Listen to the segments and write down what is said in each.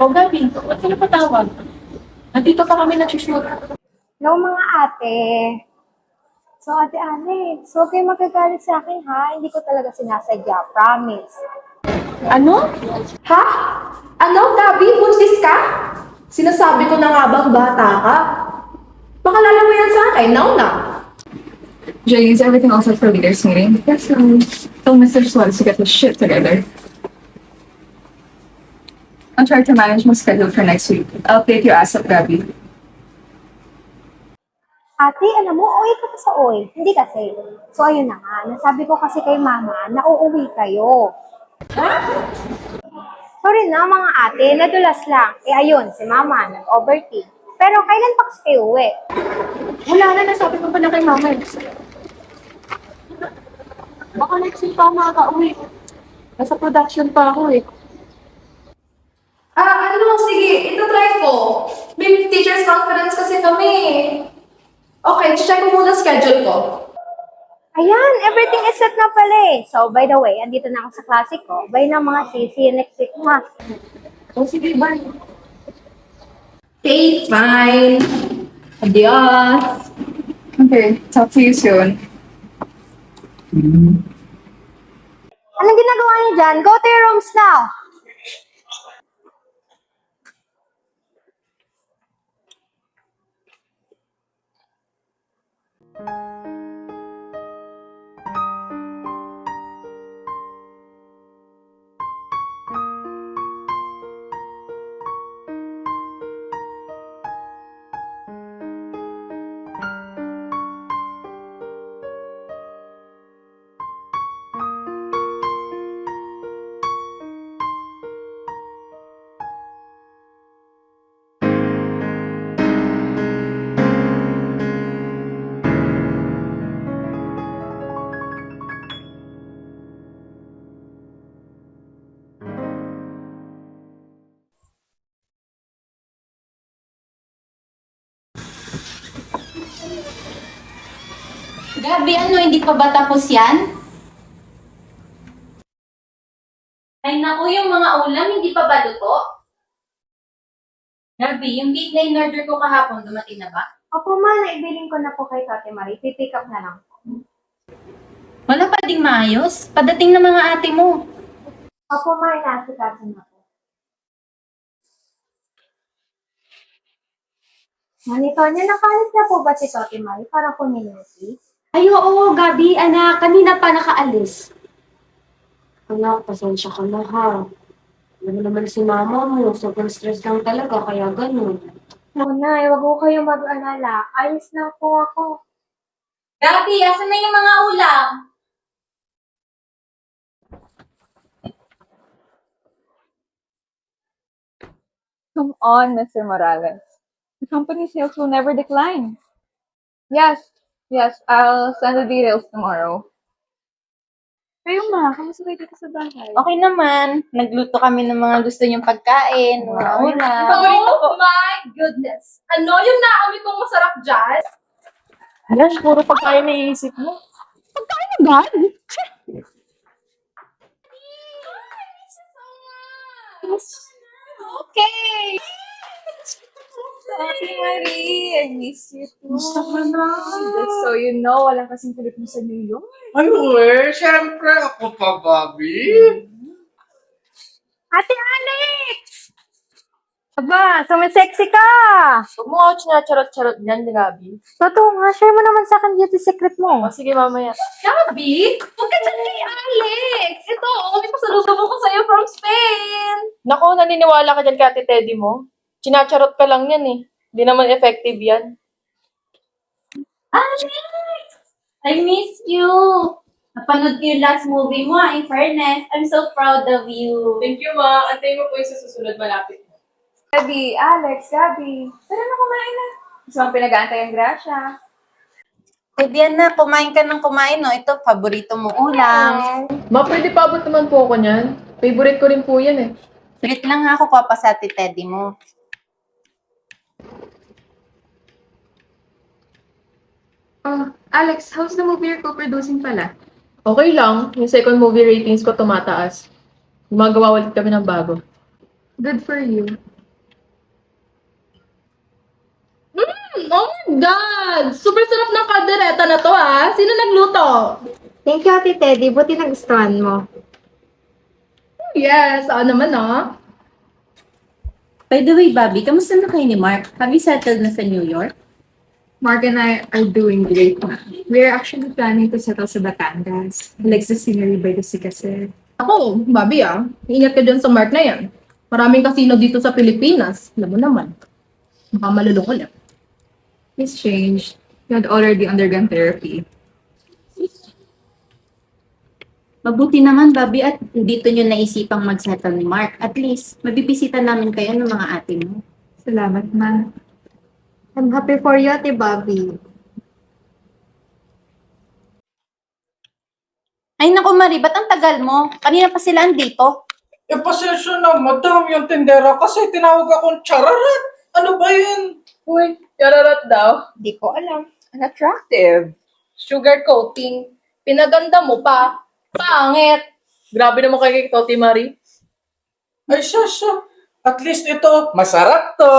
O, Gabi, ba't ka napatawag? Nandito pa kami nag-shoot. Hello mga ate. So ate Alex, huwag kayo magagalit sa akin ha. Hindi ko talaga sinasadya, promise. Ano? Ha? Ano, Gabi? Buntis ka? Sinasabi ko na nga bang bata ka? Pakalala mo yan sa akin, now na. Jay, is everything all set for leaders meeting? Yes, tell Mr. Suarez to get the shit together. I'll try to manage my schedule for next week. I'll update you ASAP, Gabby. Ate, alam mo, OA ka pa sa OA. Hindi kasi. So ayun na nga, nasabi ko kasi kay mama na uuwi kayo. Sorry na mga ate, nadulas lang. Eh ayun, si mama nag-overthink. Pero kailan pa kasi kayo uwi? Wala na, nasabi ko pa na kay Mama. Baka next week pa makaka-uwi. Nasa production pa ako eh. Sige, ito try ko. May teacher's conference kasi kami. Okay, check ko muna schedule ko. Ayan, everything is set na pala eh. So by the way, andito na ako sa klase ko. Bye na mga sis, see you next week ma. O sige, bye. Okay, fine. Adios. Okay, talk to you soon. Anong ginagawa niyo dyan? Go to your rooms now. Gabi, ano, hindi pa ba tapos yan? Ay naku, yung mga ulam, hindi pa ba luto? Gabi, yung cake na in-order ko kahapon, dumating na ba? Opo ma, naibiling ko na po kay Ate Marie. Pipick up na lang po. Wala pa ding maayos. Padating na mga ate mo. Opo ma, inaasikaso na po. Manito niya, nakalit na po ba si Ate Marie para community? Ay, oo, Gabi, anak. Kanina pa nakaalis. Anak, pasensya ka na, ha. Alam mo naman si mama mo, sobrang stress lang talaga, kaya ganun. No, Nay, wag ko kayong mag-alala. Ayos na po ako. Gabi, asan na yung mga ulam? Come on, Mr. Morales. The company sales will never decline. Yes, I'll send the details tomorrow. Kayo ma, kamusta kayo dito sa bahay? Okay naman. Nagluto kami ng mga gusto niyong pagkain, mga ulam. Oh my goodness. Ano yung naamoy kong masarap dyan? Yan, puro pagkain na iisip mo. Okay! Ate Marie, I miss you too. Gusto ka na. Just so you know, walang kasing kulit mo sa New York. Ay, syempre ako pa, Bobby. Ate Alex! Aba, sumisexy ka! Huwag mo ako charot-charot dyan, Gabi. Totoo nga, share mo naman sa akin beauty secret mo. O sige, mamaya. Gabi, huwag ka dyan kay Alex. Ito, may pasalubong ko sa'yo from Spain. Naku, naniniwala ka dyan kay Ate Teddy mo. Chinacharot ka lang yan eh. Hindi naman effective yan. Alex! I miss you! Napanood ko yung last movie mo, in fairness. I'm so proud of you. Thank you, ma. Antay mo po yung sa susunod malapit. Gabi, Alex, Gabi. Tara na kumain na. Gusto mong pinag-aantay ang grasya. Pwede yan na, kumain ka ng kumain, no? Ito, paborito mong ulam. Ma, pwede paabot naman po ako niyan. Favorite ko rin po yan eh. Saglit lang nga ako pa sa Ate Teddy mo. Alex, how's the movie you're co-producing pala? Okay lang. Yung second movie ratings ko tumataas. Gumagawa ulit kami ng bago. Good for you. Oh my God! Super sarap ng kaldereta na to ah. Sino nagluto? Thank you, Ate Teddy. Buti nagustuhan mo. Yes, naman ah. By the way, Bobby, kamusta na kayo ni Mark? Have you settled na sa New York? Mark and I are doing great. We're actually planning to settle sa Batangas. He likes the scenery by the sea kasi. Ako, Bobby ah. Ingat ka dyan sa Mark na yan. Maraming kasino dito sa Pilipinas. Alam mo naman. Baka maluloko lang. He's changed. He had already undergone therapy. Mabuti naman, Bobby, at dito nyo naisipang mag-settle ni Mark. At least, mabibisita namin kayo ng mga ate mo. Salamat, ma. I'm happy for you, Ate Bobby. Ay, naku, Marie, ba't ang tagal mo? Kanina pa sila andito. Pasensya na, madam, yung tindera kasi tinawag akong chararat. Ano ba yun? Uy, yararat daw. Hindi ko alam. An attractive. Sugar coating. Pinaganda mo pa. Pangit. Grabe naman kay Toti Marie. Ay, siya. At least ito, masarap to.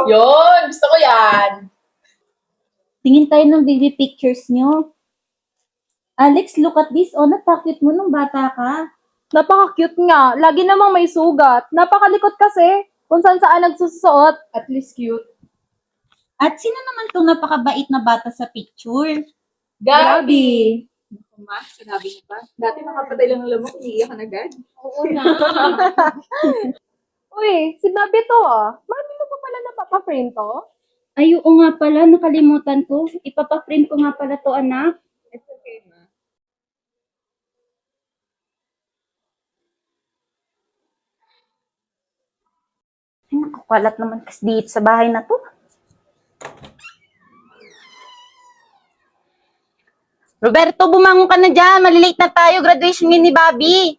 Yon, gusto ko yan. Tingin tayo ng baby pictures nyo. Alex, look at this. Oh, napakit mo nung bata ka. Napaka-cute nga. Lagi namang may sugat. Napakalikot kasi. Kung saan nagsusuot. At least cute. At sino naman tong napakabait na bata sa picture? Gabi. Ma, sinabi niyo pa. Dati nakapatay lang ng lamok, iiyakan agad. Oo na. Uy, si Gabi to ah. Mami mo pa pala napapa-frame to? Ay, oo nga pala. Nakalimutan ko. Ipapaprint ko nga pala to, anak. It's okay, ma. Ay, nakukalat naman kasi dito sa bahay na to. Roberto, bumangon ka na dyan. Malilate na tayo. Graduation ni Bobby.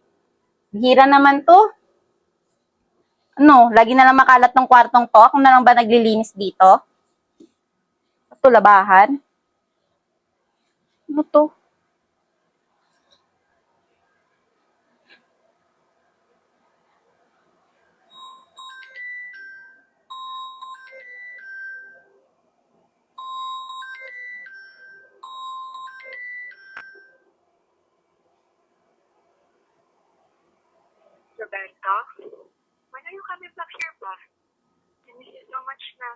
Hira naman to. Ano, lagi na lang makalat ng kwartong to. Ako na lang ba naglilinis dito? Ito, labahan. Ano to? Roberto, when are you coming back here ba? I miss you so much na.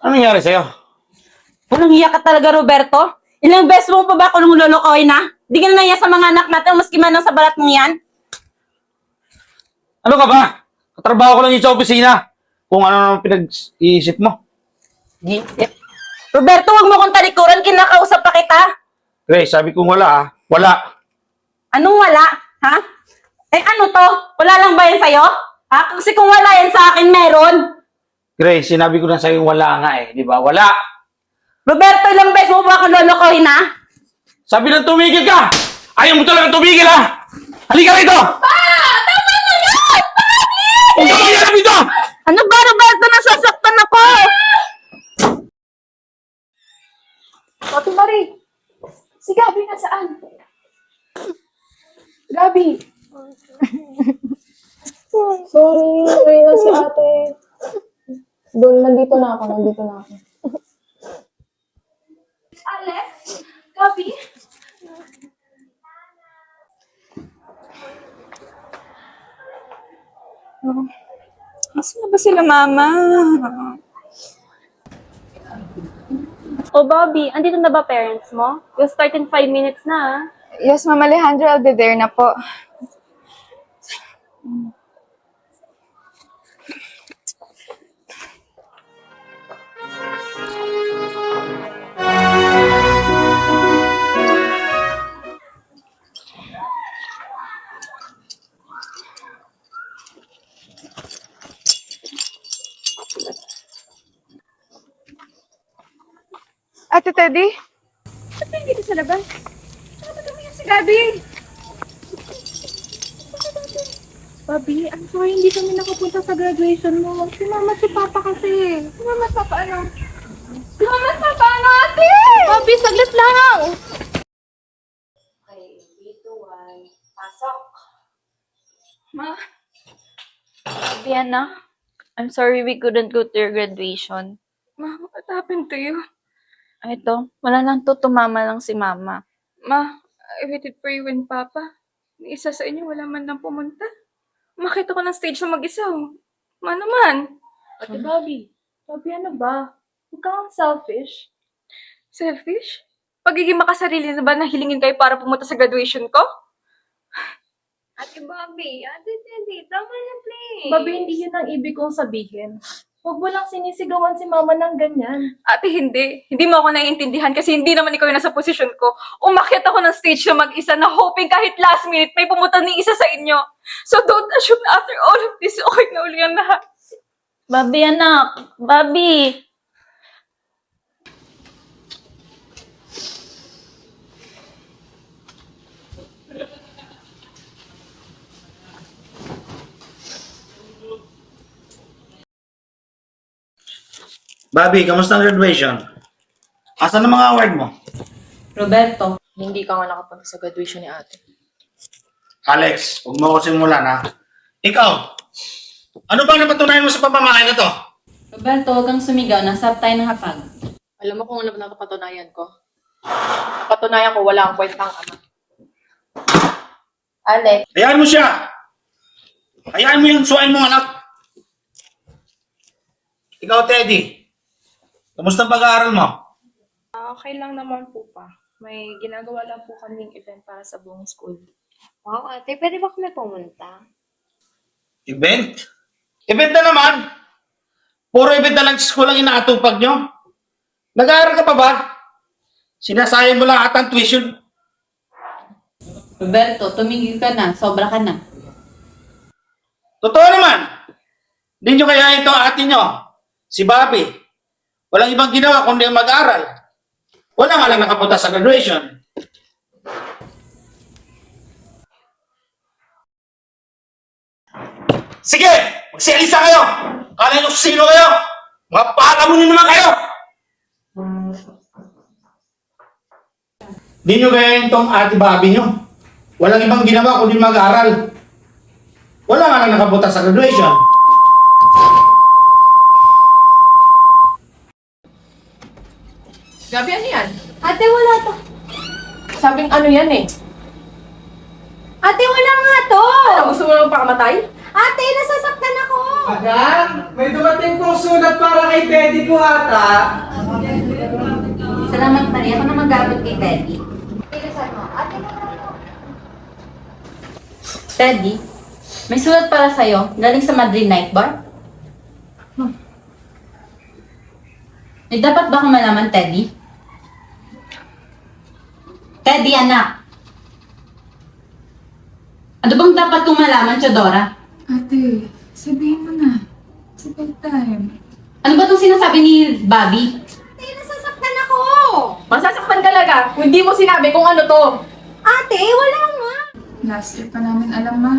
Ano nangyari sa'yo? Walang hiya ka talaga, Roberto. Ilang beses mo pa ba ako nung lolokoy na? Di ka na naiya sa mga anak natin, maski man lang sa balat mong yan. Ano ka ba? Katrabaho ko lang yun sa opisina. Kung ano naman pinag-iisip mo. Roberto, wag mo kong talikuran, kinakausap pa kita. Grace, sabi kong wala ah. Wala. Anong wala? Ha? Eh ano to? Wala lang ba yan sa'yo? Ha? Kasi kung wala yan sa akin, meron. Grace, sinabi ko na sa'yo wala nga eh. Di ba? Wala. Roberto, ilang beses mo ba ako lolokoy na? Sabi lang tumigil ka! Ayaw mo talaga tumigil ha! Halika rito! Tama na yan! Huwag ka magiging dito! Ano ba, Roberto? Nasasaktan ako! Toti Marie. Si Gabi nasaan? Gabi. Sorry, ngayon na si ate. Doon, nandito na ako. Alex? Gabi? Asan na ba sila, Mama? Oh, Bobby, andito na ba parents mo? We'll start in 5 minutes na, ah. Yes, Ma'am Alejandro, I'll be there na po. Ate Teddy? Ba't hindi dito sa labas? Ano ba yan si Gabi? Bobby, I'm sorry, hindi kami nakapunta sa graduation mo. Si Mama at si Papa kasi. Si Mama at Papa ano? Si Mama at Papa ano, ate? Bobby, saglit lang! Okay, 3, 2, 1. Pasok. Ma, Bobby, anak. I'm sorry we couldn't go to your graduation. what happened to you? Ito, wala lang to. Tumama lang si mama. Ma, I waited for you and Papa. Ni isa sa inyo wala man lang pumunta. Makita ko ng stage na mag-isa. Ma naman. Ate Bobby. Bobby, ano ba? Huwag kang selfish. Selfish? Pagiging makasarili na ba na hilingin kayo para pumunta sa graduation ko? Ate Bobby, Ate Teddy, tama na please. Bobby, hindi yun ang ibig kong sabihin. Huwag mo lang sinisigawan si mama ng ganyan. Ate, hindi. Hindi mo ako naiintindihan kasi hindi naman ikaw yung nasa posisyon ko. Umakyat ako ng stage na mag-isa na hoping kahit last minute may pumunta ni isa sa inyo. So don't assume na after all of this, okay na uli ang lahat. Bobby, anak. Bobby. Bobby, kamusta ang graduation? Asan ang mga award mo? Roberto, hindi ka nga nakapunta sa graduation ni ate. Alex, huwag mo ako simulan ha. Ikaw, ano bang napatunayan mo sa pamamahay na to? Roberto, huwag kang sumigaw. Nasab tayo ng hapag. Alam mo kung ano na napatunayan ko? Patunayan ko wala ang kwentang ama. Alex, Hayaan mo siya! Hayaan mo yung suwain mong anak! Ikaw, Teddy, kamusta ang pag-aaral mo? Okay lang naman po pa. May ginagawa lang po kaming event para sa buong school. Wow, ate, pwede ba kami pumunta? Event? Event na naman! Puro event na lang sa school ang inaatupag nyo. Nag-aaral ka pa ba? Sinasayang mo lang ata ang tuition. Roberto, tumigil ka na. Sobra ka na. Totoo naman! Hindi nyo kaya ito ate nyo, si Bobby. Walang ibang ginawa kundi mag-aral. Wala nga lang nakapunta sa graduation. Sige! Magsialisa kayo! Kala nyo sino kayo? Mga pakamunin naman kayo! Di nyo kaya itong ate Bobby nyo. Walang ibang ginawa kundi mag-aral. Wala nga lang nakapunta sa graduation. Gabi, ano yan? Ate, wala to. Sabing ano yan eh. Ate, wala nga to. Ano, gusto mo lang pakamatay? Ate, nasasaktan ako. Madam, may dumating pong sulat para kay Teddy po ata. Salamat, Maria. Ako na mag-abot kay Teddy. Bilisan mo. Ate, wala to. Teddy, may sulat para sa'yo. Galing sa Madrid Night Bar. Eh, dapat ba akong malaman, Teddy? Teddy, anak. Ano bang dapat kong malaman, Chodora? Ate, sabihin mo na. It's about time. Ano ba itong sinasabi ni Bobby? Ate, nasasaktan ako. Masasaktan ka laga kung hindi mo sinabi kung ano to. Ate, wala nga. Last year pa namin alam, ma.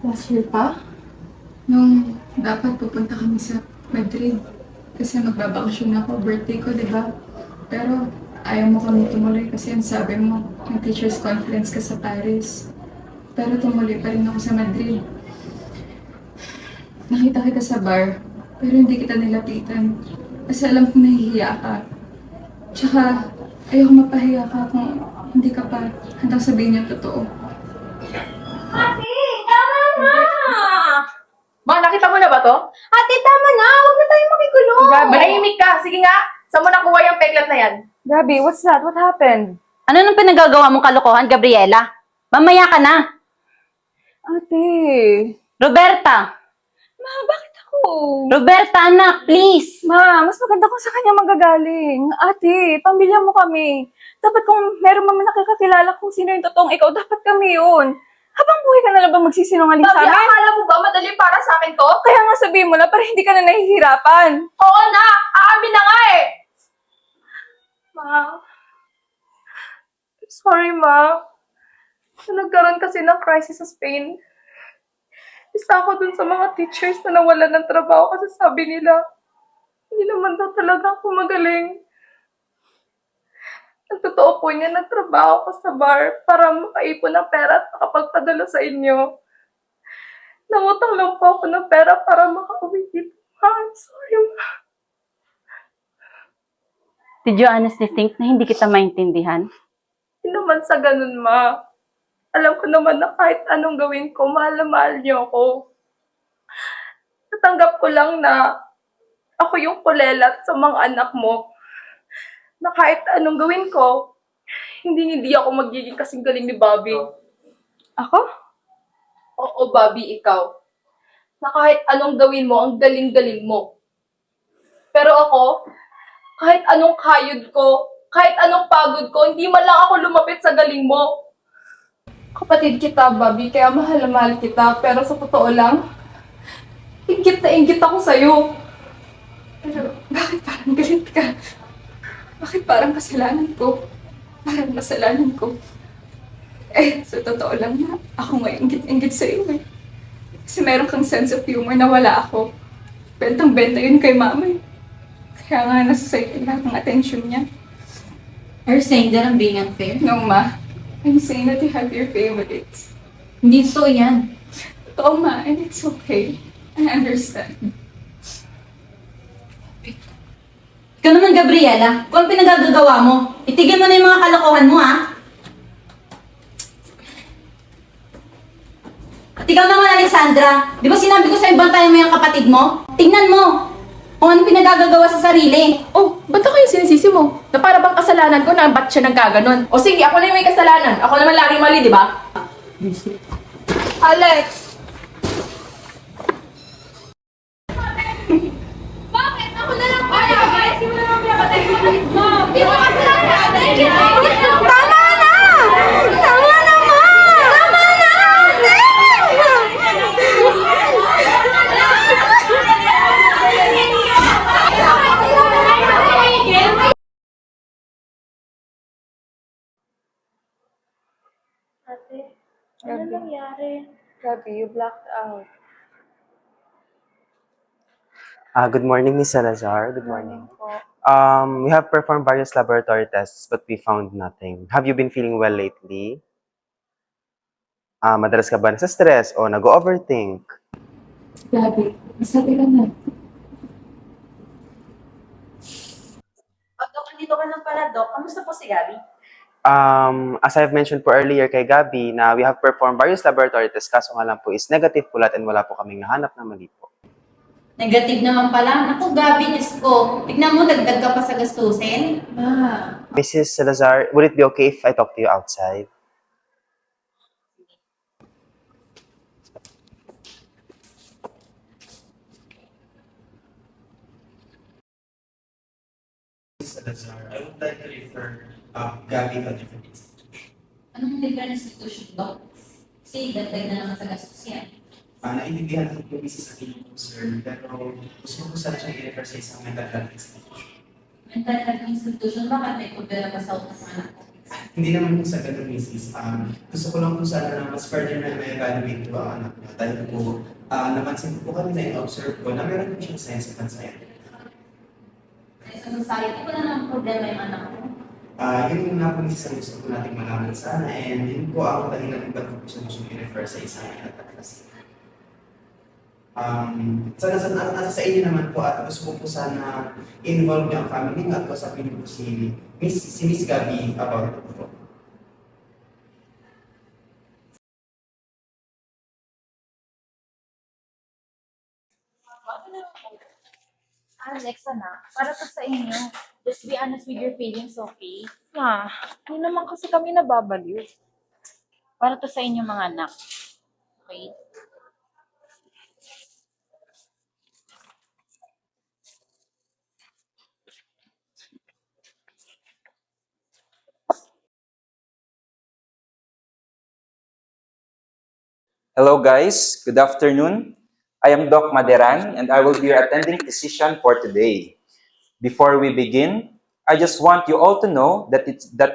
Last year pa? Nung dapat pupunta kami sa Madrid. Kasi magbabakasyon ako, birthday ko, di ba? Pero ayaw mo kami tumuloy kasi ang sabi mo, may teacher's conference ka sa Paris. Pero tumuloy pa rin ako sa Madrid. Nakita kita sa bar, pero hindi kita nilapitan. Kasi alam kong nahihiya ka. Tsaka, ayoko mapahiya ka kung hindi ka pa handang sabihin yung totoo. Ate, tama na. Ma, nakita mo na ba to? Ate, tama na. Huwag na tayo makigulo. Manahimik ka. Sige nga. Saan mo nakuha yung peklat na yan? Gabi, what's that? What happened? Ano nang pinagagawa mong kalokohan, Gabriela? Mamaya ka na. Ate. Roberta! Ma, bakit ako? Roberta, anak, please! Ma, mas maganda kung sa kanya magagaling. Ate, pamilya mo kami. Dapat kung meron man nakakakilala kung sino yung totoong ikaw, dapat kami yun. Habang buhay ka na lang ba magsisinungaling sa amin? akala mo ba madali para sa akin to? Kaya nga sabihin mo na para hindi ka na nahihirapan. Oo na! Aamin na nga eh! Ma, sorry ma. Nagkaroon kasi ng crisis sa Spain. Isa ako dun sa mga teachers na nawalan ng trabaho kasi sabi nila, hindi naman daw talaga ako magaling. Ang totoo po niya, nagtrabaho ko sa bar para makaipon ng pera at makapagpadala sa inyo. Nangutang lang po ako ng pera para makauwi dito. Ma, I'm sorry, ma. Did you honestly think na hindi kita maintindihan? Hindi naman sa ganun, ma. Alam ko naman na kahit anong gawin ko, mahal na mahal niyo ako. Natanggap ko lang na ako yung kulelat sa mga anak mo. Na kahit anong gawin ko, hindi ako magiging kasing galing ni Bobby. Ako? Oo, Bobby, ikaw. Na kahit anong gawin mo, ang galing-galing mo. Pero ako, kahit anong kayod ko, kahit anong pagod ko, hindi man lang ako lumapit sa galing mo. Kapatid kita, Bobby, kaya mahal na mahal kita. Pero sa totoo lang, inggit na inggit ako sa'yo. Pero bakit parang galit ka? Bakit parang kasalanan ko? Parang kasalanan ko. Eh, sa totoo lang na, ako nga inggit-inggit sa'yo eh. Kasi meron kang sense of humor na wala ako. Bentang-benta yun kay mama eh. Kaya nga nasa sa'yo lahat ng attention niya. Are you saying that I'm being unfair? No, ma. I'm saying that you have your favorites. Hindi so yan. Totoo, ma, and it's okay. I understand. Ikaw naman, Gabriela, kung ano pinagagagawa mo, itigil mo na yung mga kalokohan mo, ha? At ikaw naman, Alexandra, di ba sinabi ko sa'yo bantayan mo yung kapatid mo? Tingnan mo kung ano pinagagagawa sa sarili. Oh, ba't ako yung sinisisi mo? Na para bang kasalanan ko na ba't siya nagkaganon? O sige, ako na yung may kasalanan. Ako naman laging mali, di ba? Alex! Ate, ano nangyari? Gabby, you blacked out. Good morning, Miss Salazar. Good morning. Po. We have performed various laboratory tests, but we found nothing. Have you been feeling well lately? Madalas ka ba nasa-stress o nag-overthink? Gabi, masabi ka na. Dok, nandito ka lang pala, Dok. Kamusta po si Gabi? As I've mentioned po earlier kay Gabi, na we have performed various laboratory tests, kaso nga lang po is negative pulat and wala po kaming nahanap na mali po. Negative naman pala. Naku, Gabi, Diyos ko. Tignan mo, dagdag ka pa sa gastusin. Ma, Mrs. Salazar, would it be okay if I talk to you outside? Salazar, I would like to refer Gabi to a different institution. Anong different institution, Dok? Kasi dagdag na naman sa gastos yan. Naiintindihan ko po isa sa akin po, sir, pero gusto ko sana siyang i-refer sa isang mental health institution. Mental health institution, bakit may problema ka sa utak ng anak ko? Hindi naman po sa ganun, Mrs. Gusto ko lang po sana na mas further na ma-evaluate po ang anak niya dahil po napansin ko po kami na in-observe ko na meron po siyang sense of anxiety. Sa society, wala namang problema yung anak ko. Yun nga po Mrs. ang gusto ko nating malaman sana and yun po ang dahilan kung ba't ko po siya gusto i-refer sa isang mental health. Nasa sa inyo naman po at gusto ko po sana involve niyo ang family niyo at kausapin niyo po si Miss Gabi about it po. Alex, anak, para to sa inyo. Just be honest with your feelings, okay? Ma, hindi naman kasi kami nababaliw. Para to sa inyo mga anak. Okay? Hello guys, good afternoon. I am Doc Maderan and I will be your attending physician for today. Before we begin, I just want you all to know that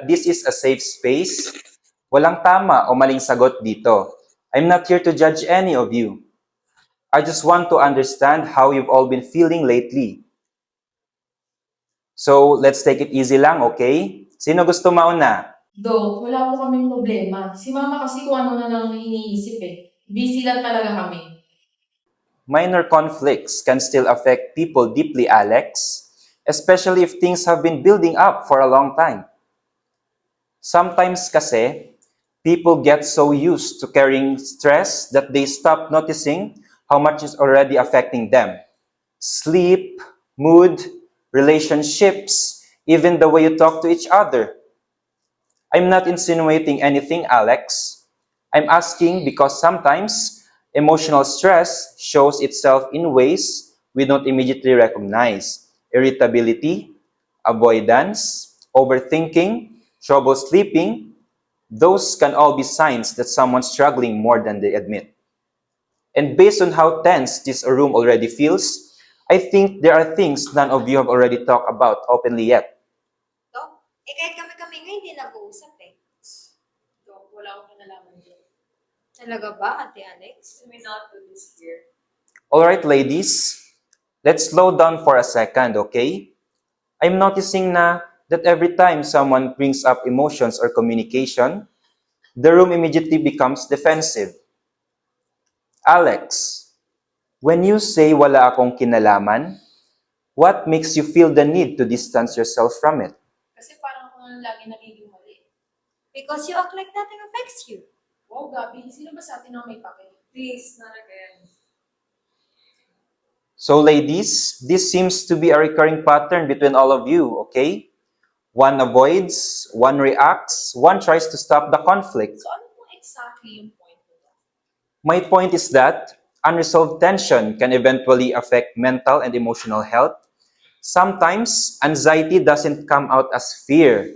this is a safe space. Walang tama o maling sagot dito. I'm not here to judge any of you. I just want to understand how you've all been feeling lately. So, let's take it easy lang, okay? Sino gusto mauna? Dok, wala po kaming problema. Si Mama kasi kung ano na lang iniisip eh. Busy lang talaga kami. Minor conflicts can still affect people deeply, Alex, especially if things have been building up for a long time. Sometimes kasi, people get so used to carrying stress that they stop noticing how much is already affecting them. Sleep, mood, relationships, even the way you talk to each other. I'm not insinuating anything, Alex. I'm asking because sometimes emotional stress shows itself in ways we don't immediately recognize. Irritability, avoidance, overthinking, trouble sleeping, those can all be signs that someone's struggling more than they admit. And based on how tense this room already feels, I think there are things none of you have already talked about openly yet. Dok, kahit kami-kami nga hindi nag-uusap eh. Dok, wala akong kinalaman dyan. Talaga ba, Ate Alex? We not do this here. Alright, ladies, let's slow down for a second, okay? I'm noticing na that every time someone brings up emotions or communication, the room immediately becomes defensive. Alex, when you say wala akong kinalaman, what makes you feel the need to distance yourself from it? Kasi parang ako nang lagi nagiging mali. Because you act like nothing affects you. Wow, Gabi, sino ba sa atin ang may pake? Please, not again. So ladies, this seems to be a recurring pattern between all of you, okay? One avoids, one reacts, one tries to stop the conflict. So ano pong exactly yung point mo? My point is that unresolved tension can eventually affect mental and emotional health. Sometimes anxiety doesn't come out as fear.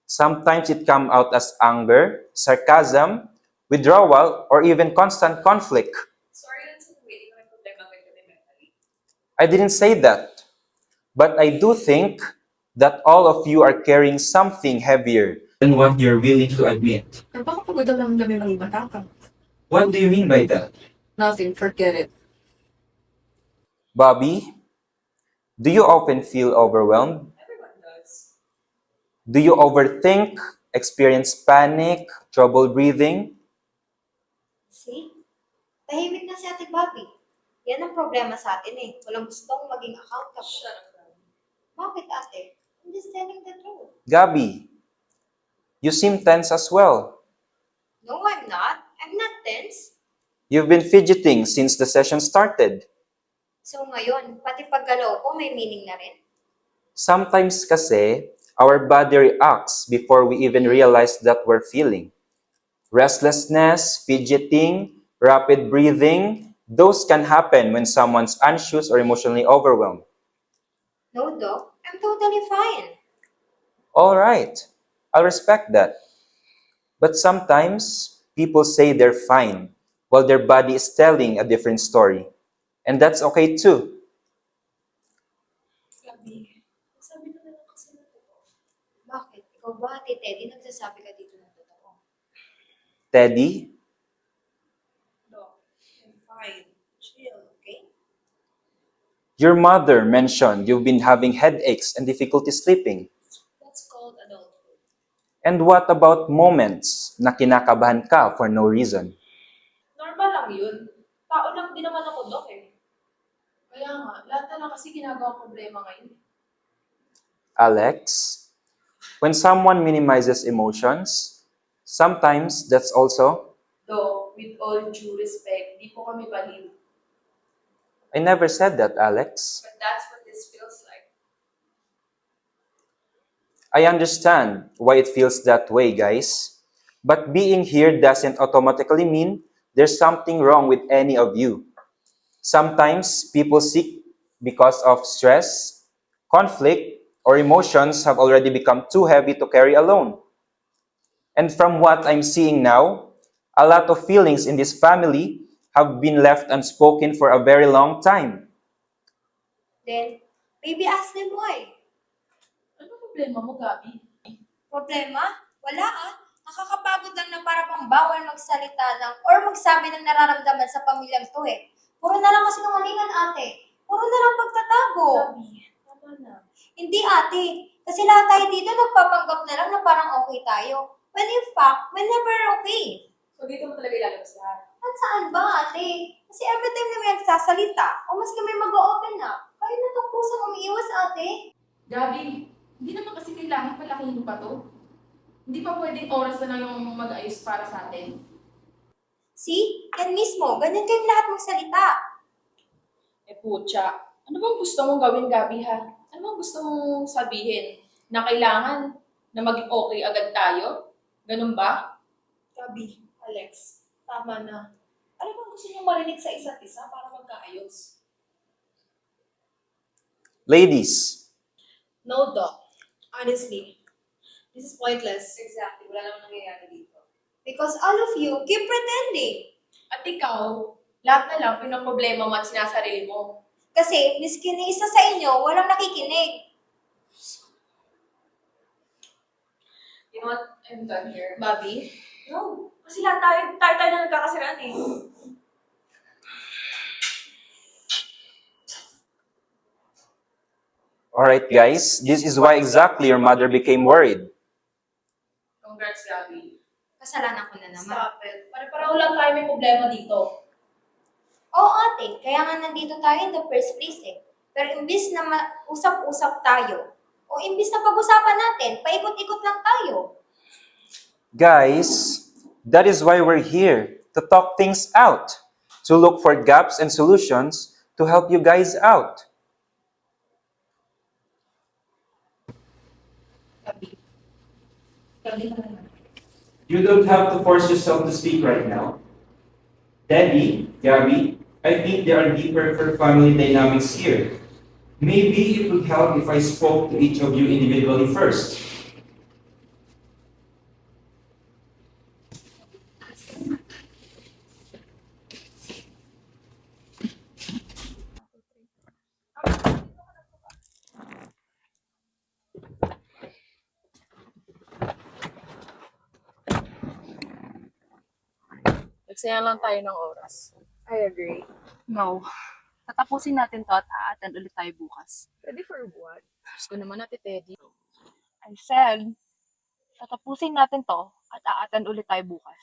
Sometimes it comes out as anger, sarcasm, withdrawal, or even constant conflict. Sorry, that's the way may problema kayo mentally. I didn't say that. But I do think that all of you are carrying something heavier than what you're willing to admit. Pero baka pagod lang kami ng bata ka. What do you mean by that? Nothing, forget it. Bobby, do you often feel overwhelmed? Everyone does. Do you overthink, experience panic, trouble breathing? See? Tahimik na si Ate Bobby. Yan ang problema sa atin eh. Walang gustong maging accountable. Shut up, Gabi. Bakit, Ate? I'm just telling the truth. Gabby, you seem tense as well. No, I'm not. I'm not tense. You've been fidgeting since the session started. So ngayon, pati paggalaw ko may meaning na rin. Sometimes kasi, our body reacts before we even realize that we're feeling. Restlessness, fidgeting, rapid breathing, those can happen when someone's anxious or emotionally overwhelmed. No, Doc. I'm totally fine. All right, I'll respect that. But sometimes, people say they're fine while their body is telling a different story. And that's okay too. Gabi, sabi ko na lang kasi na totoo. Bakit? Ikaw ba, Ate Teddy, nagsasabi ka dito ng totoo? Teddy, Dok, I'm fine. Chill, okay? your mother mentioned you've been having headaches and difficulty sleeping. That's called adulthood. And what about moments na kinakabahan ka for no reason? Normal lang yun. Tao lang din naman ako, Dok eh. Kaya nga, lahat na lang kasi ginagawa problema ngayon. Alex, when someone minimizes emotions, sometimes that's also, Though, with all due respect, di po kami baliw. I never said that, Alex. But that's what this feels like. I understand why it feels that way, guys. But being here doesn't automatically mean there's something wrong with any of you. Sometimes people seek because of stress, conflict, or emotions have already become too heavy to carry alone. And from what I'm seeing now, a lot of feelings in this family have been left unspoken for a very long time. Then, maybe ask them why. Ano problema mo, Gabi? Problema? Wala ah. Nakakapagod lang na para pang bawal magsalita ng or magsabi ng nararamdaman sa pamilyang to eh. Puro na lang kasi nungalingan, Ate. Puro na lang pagtatago. Gabi, tama na. Hindi, Ate. Kasi lahat tayo dito nagpapanggap na lang na parang okay tayo. When in fact, we're never okay. So, dito mo talaga ilalabas lahat. At saan ba, ate? Kasi every time na may nagsasalita, o mas kami mag-open up, kayo na itong pusang umiiwas, ate. Gabi, hindi naman kasi kailangan palakihin pa to. Hindi pa pwedeng oras na lang yung mag-ayos para sa atin. See? Yan mismo. Ganyan kayong lahat magsalita. Putya, ano bang gusto mong gawin, Gabi, ha? Ano bang gusto mong sabihin? Na kailangan na maging okay agad tayo? Ganun ba? Gabi, Alex, tama na. Ano bang gusto nyo marinig sa isa't isa para magkaayos? Ladies, No, Doc. Honestly, this is pointless. Exactly. Wala namang nangyayari dito. Because all of you keep pretending. At ikaw, lahat na lang pinoproblema mo at sinasarili mo. Kasi, miskin na isa sa inyo, walang nakikinig. You know what? I'm done here. Bobby? No. Kasi lahat tayo na nagkakasiraan eh. alright guys, this is why exactly your mother became worried. Congrats, Gabby. Kasalanan ko na naman. Stop it. Pare-pareho lang tayo may problema dito. Oo, ate. Kaya nga nandito tayo in the first place eh. Pero imbis na usap-usap tayo, o imbis na pag-usapan natin, paikot-ikot lang tayo. Guys, that is why we're here, to talk things out, to look for gaps and solutions to help you guys out. You don't have to force yourself to speak right now. Daddy, Gabby, I think there are deeper family dynamics here. Maybe it would help if I spoke to each of you individually first. Nagsayang lang tayo ng oras. I agree. No. Tatapusin natin to at a-attend ulit tayo bukas. Ready for what? Gusto naman natin, Teddy. I said, tatapusin natin to at a-attend ulit tayo bukas.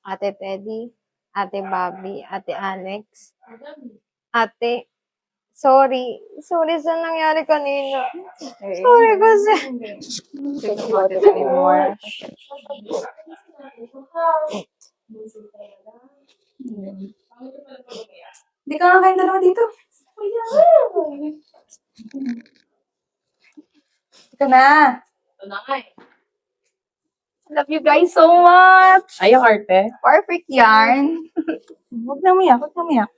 Ate Teddy, Ate Bobby, Ate Alex, Ate, sorry. Sorry sa nangyari kanina. Sorry kasi. Think about it anymore. Hindi ka nga kayong dalawa dito. Ika na. Ito na nga eh. Love you guys so much! Ayaw, arte. Perfect yarn! Huwag na umiyak, huwag na umiyak.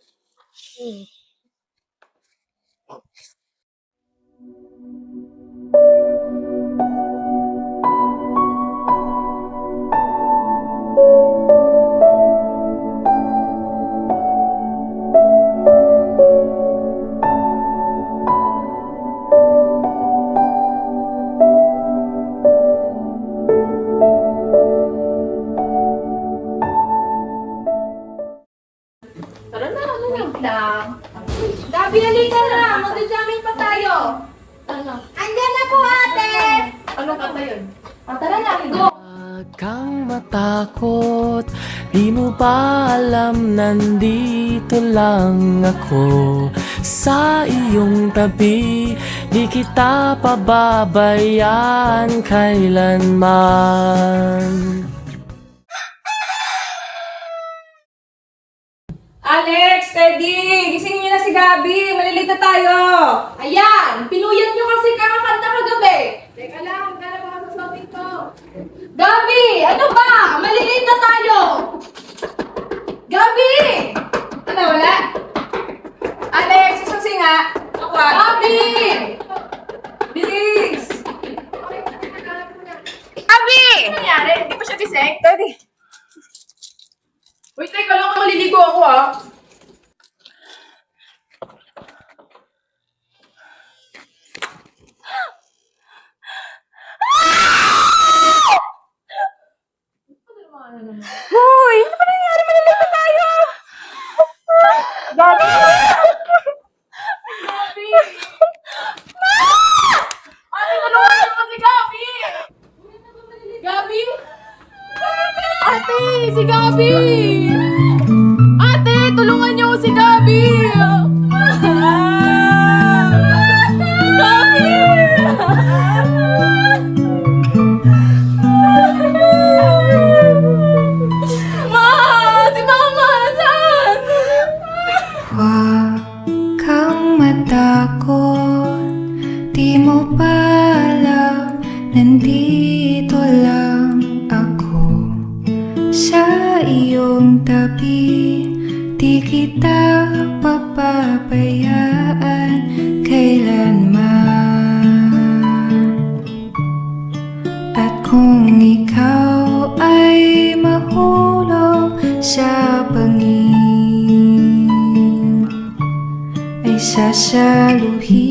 Tara na, ano na? lang. Gabi, halika na! Magja-jamming pa tayo! Ano? Andiyan na po, ate! Anong kanta yun? Tara na, go! Huwag kang matakot, di mo ba alam nandito lang ako sa iyong tabi, di kita pababayaan kailanman. Alex, Teddy, gising niyo na si Gabi. Malilate na tayo. Ayan, pinuyat niyo kasi kakakanta kagabi. Teka lang, magkala baka sa shopping ko. Gabi, ano ba? Malilate na tayo. Gabi! Ano, wala? Alex, sususi nga. Gabi! Bilis! Abi! Ano nangyari? Hindi pa siya gising? Teddy. Wait, teka lang, maliligo ako ah. Si Gabi! Ate, tulungan niyo si Gabi! Gabi! Ma! Si Mama! Saan? Huwag kang matakot, di mo pa alam, nandito lang ako sa iyong tabi. Di kita papabayaan kailanman. At kung ikaw ay mahulog sa bangin, ay sasaluhin